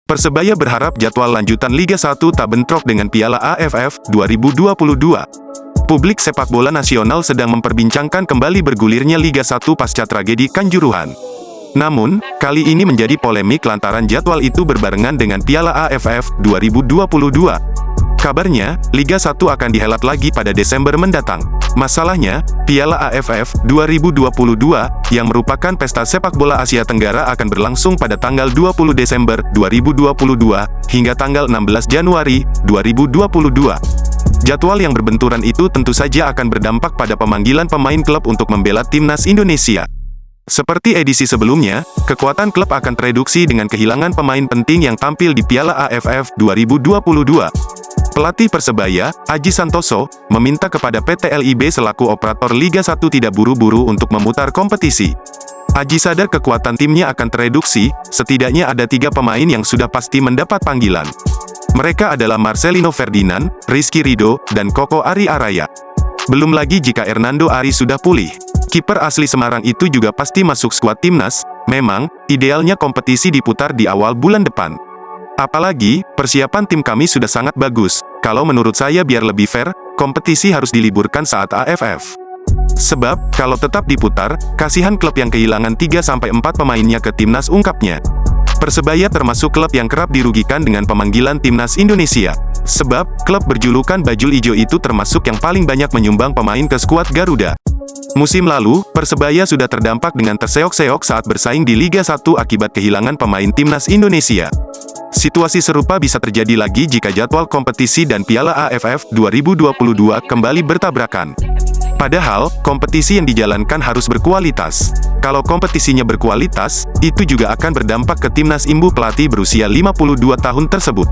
Persebaya berharap jadwal lanjutan Liga 1 tak bentrok dengan Piala AFF 2022. Publik sepak bola nasional sedang memperbincangkan kembali bergulirnya Liga 1 pasca tragedi Kanjuruhan. Namun, kali ini menjadi polemik lantaran jadwal itu berbarengan dengan Piala AFF 2022. Kabarnya, Liga 1 akan dihelat lagi pada Desember mendatang. Masalahnya, Piala AFF 2022, yang merupakan pesta sepak bola Asia Tenggara akan berlangsung pada tanggal 20 Desember 2022, hingga tanggal 16 Januari 2022. Jadwal yang berbenturan itu tentu saja akan berdampak pada pemanggilan pemain klub untuk membela timnas Indonesia. Seperti edisi sebelumnya, kekuatan klub akan tereduksi dengan kehilangan pemain penting yang tampil di Piala AFF 2022. Pelatih Persebaya, Aji Santoso, meminta kepada PT LIB selaku operator Liga 1 tidak buru-buru untuk memutar kompetisi. Aji sadar kekuatan timnya akan tereduksi, setidaknya ada 3 pemain yang sudah pasti mendapat panggilan. Mereka adalah Marcelino Ferdinand, Rizky Ridho, dan Koko Ari Araya. Belum lagi jika Hernando Ari sudah pulih. Kiper asli Semarang itu juga pasti masuk skuad timnas. Memang, idealnya kompetisi diputar di awal bulan depan. Apalagi, persiapan tim kami sudah sangat bagus. Kalau menurut saya biar lebih fair, kompetisi harus diliburkan saat AFF. Sebab, kalau tetap diputar, kasihan klub yang kehilangan 3-4 pemainnya ke timnas, ungkapnya. Persebaya termasuk klub yang kerap dirugikan dengan pemanggilan timnas Indonesia. Sebab, klub berjulukan Bajul Ijo itu termasuk yang paling banyak menyumbang pemain ke skuad Garuda. Musim lalu, Persebaya sudah terdampak dengan terseok-seok saat bersaing di Liga 1 akibat kehilangan pemain timnas Indonesia. Situasi serupa bisa terjadi lagi jika jadwal kompetisi dan Piala AFF 2022 kembali bertabrakan. Padahal, kompetisi yang dijalankan harus berkualitas. Kalau kompetisinya berkualitas, itu juga akan berdampak ke timnas Imbu pelatih berusia 52 tahun tersebut.